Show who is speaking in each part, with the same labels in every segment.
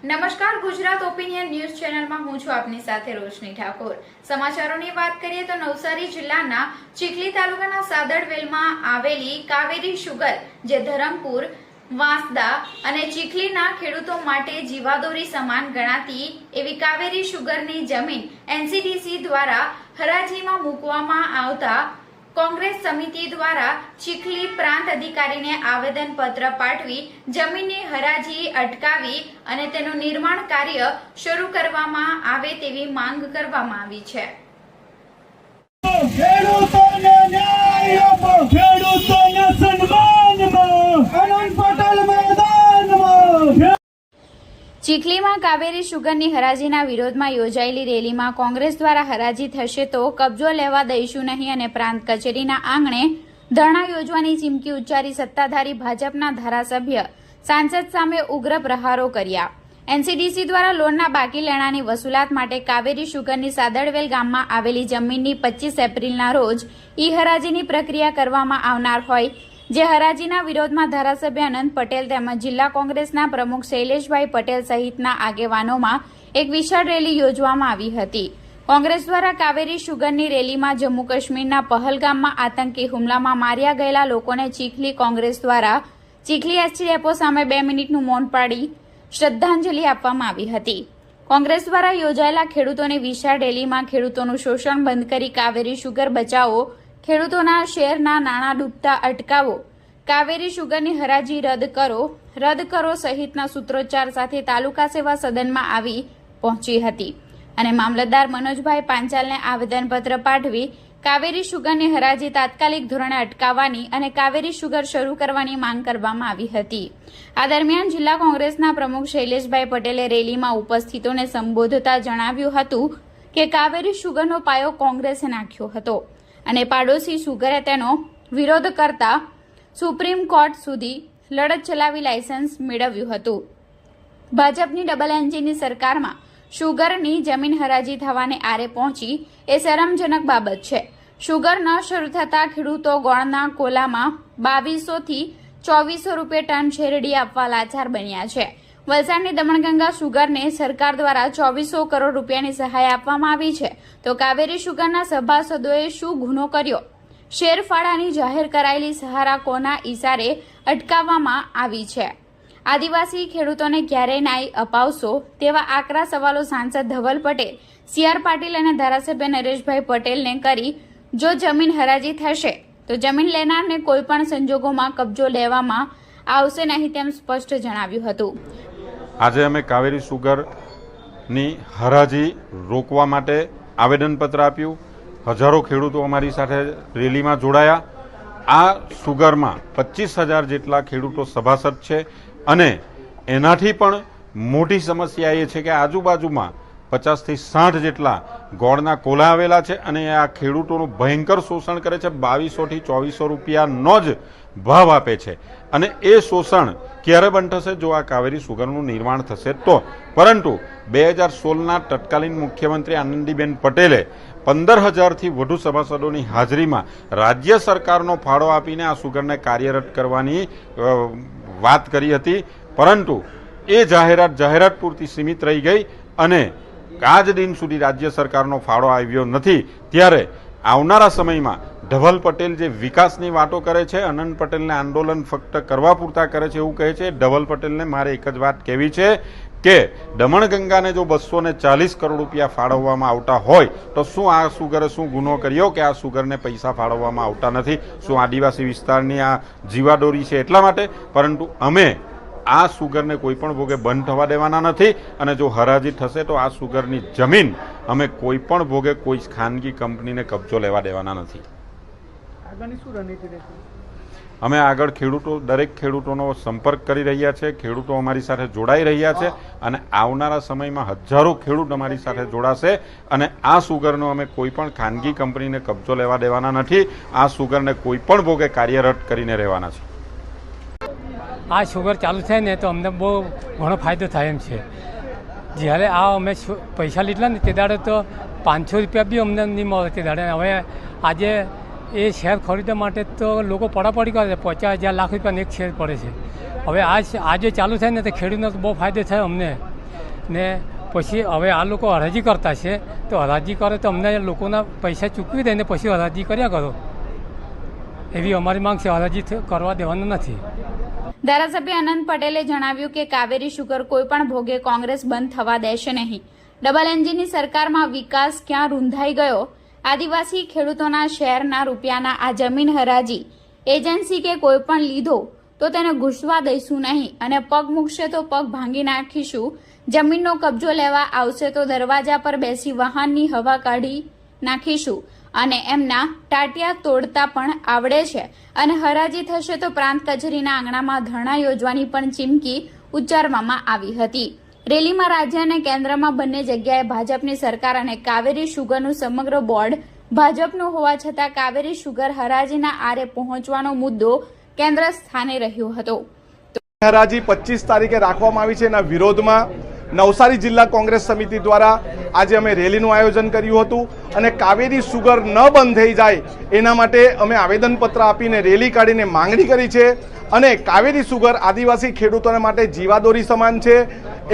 Speaker 1: નમસ્કાર, Gujarat opinion news ચેનલમાં હું છું આપની સાથે રોશની ઠાકોર। સમાચારોની વાત કરીએ તો નવસારી જિલ્લાના ચીખલી તાલુકાના સાદડવેલમાં આવેલી કાવેરી શુગર જે ધરમપુર, વાંસદા અને ચીખલીના ખેડૂતો માટે જીવાદોરી સમાન ગણાતી એવી કાવેરી શુગરની જમીન એનસીડીસી દ્વારા હરાજીમાં મૂકવામાં આવતા કોંગ્રેસ સમિતિ દ્વારા ચીખલી પ્રાંત અધિકારીને આવેદન પત્ર પાઠવી જમીનની હરાજી અટકાવી અને તેનું નિર્માણ કાર્ય શરૂ કરવામાં આવે તેવી માંગ કરવામાં આવી છે।
Speaker 2: ખેડૂતોને ન્યાય આપો, ખેડૂતોને સન્માનમાં, આનંદ પટેલ મેદાનમાં।
Speaker 1: ચીખલીમાં કાવેરી શુગરની હરાજીના વિરોધમાં યોજાયેલી રેલીમાં કોંગ્રેસ દ્વારા હરાજી થશે તો કબજો લેવા દઈશું નહીં અને પ્રાંત કચેરીના આંગણે ધરણા યોજવાની ચીમકી ઉચ્ચારી સત્તાધારી ભાજપના ધારાસભ્ય સાંસદ સામે ઉગ્ર પ્રહારો કર્યા। એનસીડીસી દ્વારા લોનના બાકી લેણાની વસૂલાત માટે કાવેરી શુગરની સાદડવેલ ગામમાં આવેલી જમીનની 25 એપ્રિલના રોજ ઈ હરાજીની પ્રક્રિયા કરવામાં આવનાર હોય જે હરાજીના વિરોધમાં ધારાસભ્ય અનંત પટેલ તેમજ જિલ્લા કોંગ્રેસના પ્રમુખ શૈલેષભાઈ પટેલ સહિતના આગેવાનોમાં એક વિશાળ રેલી યોજવામાં આવી હતી। કોંગ્રેસ દ્વારા કાવેરી શુગરની રેલીમાં જમ્મુ કાશ્મીરના પહલગામમાં આતંકી હુમલામાં માર્યા ગયેલા લોકોને ચીખલી કોંગ્રેસ દ્વારા ચીખલી એસટી ડેપો સામે 2 મિનિટનું મૌન પાડી શ્રદ્ધાંજલિ આપવામાં આવી હતી। કોંગ્રેસ દ્વારા યોજાયેલા ખેડૂતોની વિશાળ રેલીમાં ખેડૂતોનું શોષણ બંધ કરી કાવેરી શુગર બચાવો, ખેડૂતોના શેરના નાણાં ડૂબતા અટકાવો, કાવેરી શુગરની હરાજી રદ કરો સહિતના સૂત્રોચ્ચાર સાથે તાલુકા સેવા સદનમાં આવી પહોંચી હતી અને મામલતદાર મનોજભાઈ પાંચાલને આવેદનપત્ર પાઠવી કાવેરી શુગરની હરાજી તાત્કાલિક ધોરણે અટકાવવાની અને કાવેરી શુગર શરૂ કરવાની માંગ કરવામાં આવી હતી। આ દરમિયાન જિલ્લા કોંગ્રેસના પ્રમુખ શૈલેષભાઈ પટેલે રેલીમાં ઉપસ્થિતોને સંબોધતા જણાવ્યું હતું કે કાવેરી શુગરનો પાયો કોંગ્રેસે નાખ્યો હતો અને પાડોશી શુગરે તેનો વિરોધ કરતા સુપ્રીમ કોર્ટ સુધી લડત ચલાવી લાયસન્સ મેળવ્યું હતું। ભાજપની ડબલ એન્જિનની સરકારમાં શુગરની જમીન હરાજી થવાને આરે પહોંચી એ શરમજનક બાબત છે। શુગર ન શરૂ થતા ખેડૂતો ગોળના કોલામાં 2200 થી 2400 રૂપિયા ટન શેરડી આપવા લાચાર બન્યા છે। વલસાડની દમણગંગા શુગરને સરકાર દ્વારા 2400 કરોડ રૂપિયાની સહાય આપવામાં આવી છે તો કાવેરી શુગરના સભાસદોએ શું ગુનો કર્યો? શેરફાળાની જાહેર કરાયેલી સહારા કોના ઇશારે અટકાવવામાં આવી છે? આદિવાસી ખેડૂતોને ક્યારેય ન્યાય અપાવશો તેવા આકરા સવાલો સાંસદ ધવલ પટેલ, સીઆર પાટીલ અને ધારાસભ્ય નરેશભાઈ પટેલને કરી જો જમીન હરાજી થશે તો જમીન લેનારને કોઈપણ સંજોગોમાં કબજો લેવામાં આવશે નહીં તેમ સ્પષ્ટ જણાવ્યું હતું।
Speaker 3: આજે અમે કાવેરી શુગરની હરાજી રોકવા માટે આવેદનપત્ર આપ્યું। હજારો ખેડૂતો અમારી સાથે રેલીમાં જોડાયા। આ શુગરમાં 25,000 જેટલા ખેડૂતો સભાસદ છે અને એનાથી પણ મોટી સમસ્યા એ છે કે આજુબાજુમાં 50 થી 60 જેટલા ગોળના કોલા આવેલા છે અને આ ખેડૂતોનું ભયંકર શોષણ કરે છે। 2200 થી 2400 રૂપિયાનો જ ભાવ આપે છે અને એ શોષણ ક્યારે બંધ થશે? જો આ કાવેરી શુગરનું નિર્માણ થશે તો। પરંતુ 2016ના તત્કાલીન મુખ્યમંત્રી આનંદીબેન પટેલે 15,000થી વધુ સભાસદોની હાજરીમાં રાજ્ય સરકારનો ફાળો આપીને આ શુગરને કાર્યરત કરવાની વાત કરી હતી, પરંતુ એ જાહેરાત પૂરતી સીમિત રહી ગઈ અને આજ દિન સુધી રાજ્ય સરકારનો ફાળો આવ્યો નથી। ત્યારે આવનારા સમયમાં ધવલ પટેલ જે વિકાસની વાતો કરે છે, અનંત પટેલને આંદોલન ફક્ત કરવા પૂરતા કરે છે એવું કહે છે। ધવલ પટેલને મારે એક જ વાત કહેવી છે કે દમણગંગાને જો 240 કરોડ રૂપિયા ફાળવવામાં આવતા હોય તો શું આ શુગરે શું ગુનો કર્યો કે આ શુગરને પૈસા ફાળવવામાં આવતા નથી? શું આદિવાસી વિસ્તારની આ જીવાદોરી છે એટલા માટે? પરંતુ અમે આ શુગરને કોઈ પણ ભોગે બંધ થવા દેવાના નથી અને જો હરાજી થશે તો આ શુગરની જમીન અમે કોઈ પણ ભોગે કોઈ ખાનગી કંપનીને કબજો લેવા દેવાના નથી।
Speaker 2: આગળની શું રણનીતિ રહેશે?
Speaker 3: અમે આગળ દરેક ખેડૂતોનો સંપર્ક કરી રહ્યા છે। ખેડૂતો અમારી સાથે જોડાઈ રહ્યા છે અને આવનારા સમયમાં હજારો ખેડૂત અમારી સાથે જોડાશે અને આ શુગરનો અમે કોઈ પણ ખાનગી કંપનીને કબજો લેવા દેવાના નથી। આ શુગરને કોઈ પણ ભોગે કાર્યરત કરીને રહેવાના છે।
Speaker 4: આ શુગર ચાલુ થાય ને તો અમને બહુ ઘણો ફાયદો થાય એમ છે। જ્યારે આ અમે પૈસા લીધા ને તે દાડે તો 500 રૂપિયા બી અમને નહીં મળે તે દાડે। હવે આજે એ શેર ખરીદવા માટે તો લોકો પડાપડી કરે છે, 50,000 લાખ રૂપિયાનો એક શેર પડે છે। હવે આ જે ચાલુ થાય ને તો ખેડૂતનો બહુ ફાયદો થાય અમને। ને પછી હવે આ લોકો હરાજી કરતા છે તો હરાજી કરે તો અમને લોકોના પૈસા ચૂકવી દે ને પછી હરાજી કર્યા કરો, એવી અમારી માંગ છે. હરાજી કરવા દેવાનું નથી.
Speaker 1: ધારાસભ્ય અનંત પટેલે જણાવ્યું કે કાવેરી શુગર કોઈપણ ભોગે કોંગ્રેસ બંધ થવા દેશે નહીં. ડબલ એન્જિનની સરકારમાં વિકાસ ક્યાં રૂંધાઈ ગયો? આદિવાસી ખેડૂતોના શહેરના રૂપિયાના આ જમીન હરાજી એજન્સી કે કોઈ પણ લીધો તો તેને ઘૂસવા દઈશું નહીં અને પગ મૂકશે તો પગ ભાંગી નાખીશું. જમીનનો કબજો લેવા આવશે તો દરવાજા પર બેસી વાહનની હવા કાઢી નાખીશું અને એમના ટાટિયા તોડતા પણ આવડે છે. અને હરાજી થશે તો પ્રાંત કચેરીના આંગણામાં ધરણા યોજવાની પણ ચીમકી ઉચ્ચારવામાં આવી હતી. રેલીમાં રાજ્ય અને કેન્દ્રમાં બંને જગ્યાએ ભાજપની સરકાર અને કાવેરી શુગરનું સમગ્ર બોર્ડ ભાજપનું હોવા છતાં કાવેરી શુગર હરાજીના આરે પહોંચવાનો મુદ્દો કેન્દ્ર સ્થાને રહ્યો હતો.
Speaker 5: હરાજી 25 તારીખે રાખવામાં આવી છે. એના વિરોધમાં નવસારી જિલ્લા કોંગ્રેસ સમિતિ દ્વારા આજે અમે રેલીનું આયોજન કર્યું હતું અને કાવેરી શુગર ન બંધ થઈ જાય એના માટે અમે આવેદનપત્ર આપીને રેલી કાઢીને માંગણી કરી છે. અને કાવેરી શુગર આદિવાસી ખેડૂતોને માટે જીવાદોરી સમાન છે.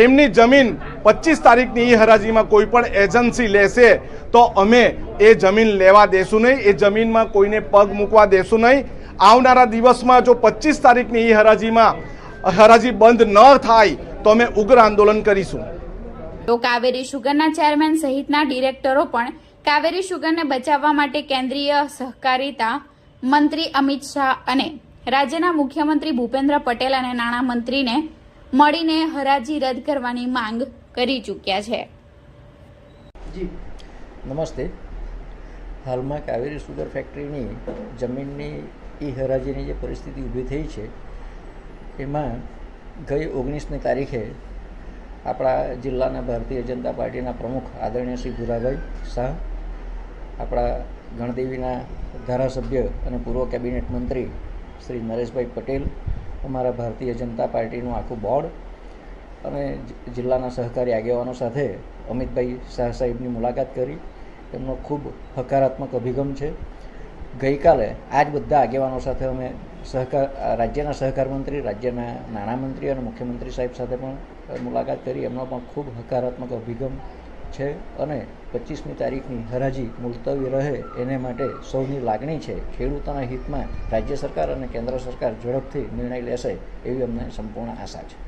Speaker 5: એમની જમીન 25 તારીખની એ હરાજીમાં કોઈ પણ એજન્સી લેશે તો અમે એ જમીન લેવા દેશું નહીં, એ જમીનમાં કોઈને પગ મૂકવા દેશું નહીં. આવનારા દિવસમાં જો 25 તારીખની એ હરાજી બંધ ન થાય તો અમે ઉગ્ર આંદોલન કરીશું.
Speaker 1: તો કાવેરી શુગરના ચેરમેન સહિતના ડિરેક્ટરો પણ કાવેરી શુગરને બચાવવા માટે કેન્દ્રીય સહકારિતા મંત્રી અમિત શાહ અને રાજ્યના મુખ્યમંત્રી ભૂપેન્દ્ર પટેલ અને નાણામંત્રીને મળીને હરાજી રદ કરવાની માંગ કરી ચૂક્યા છે.
Speaker 6: નમસ્તે. હાલમાં કાવેરી શુગર ફેક્ટરીની જમીનની હરાજીની જે પરિસ્થિતિ ઊભી થઈ છે એમાં ગઈ 19મી તારીખે આપણા જિલ્લાના ભારતીય જનતા પાર્ટીના પ્રમુખ આદરણીય શ્રી ભુરાભાઈ શાહ, આપણા ગણદેવીના ધારાસભ્ય અને પૂર્વ કેબિનેટ મંત્રી શ્રી નરેશભાઈ પટેલ, અમારા ભારતીય જનતા પાર્ટીનું આખું બોર્ડ અને જિલ્લાના સહકારી આગેવાનો સાથે અમિતભાઈ શાહ સાહેબની મુલાકાત કરી. એમનો ખૂબ હકારાત્મક અભિગમ છે. ગઈકાલે આ જ બધા આગેવાનો સાથે અમે રાજ્યના સહકાર મંત્રી, રાજ્યના નાણામંત્રી અને મુખ્યમંત્રી સાહેબ સાથે પણ મુલાકાત કરી. એમનો પણ ખૂબ હકારાત્મક અભિગમ છે અને 25મી તારીખની હરાજી મુલતવી રહે એને માટે સૌની લાગણી છે. ખેડૂતોના હિતમાં રાજ્ય સરકાર અને કેન્દ્ર સરકાર ઝડપથી નિર્ણય લેશે એવી અમને સંપૂર્ણ આશા છે.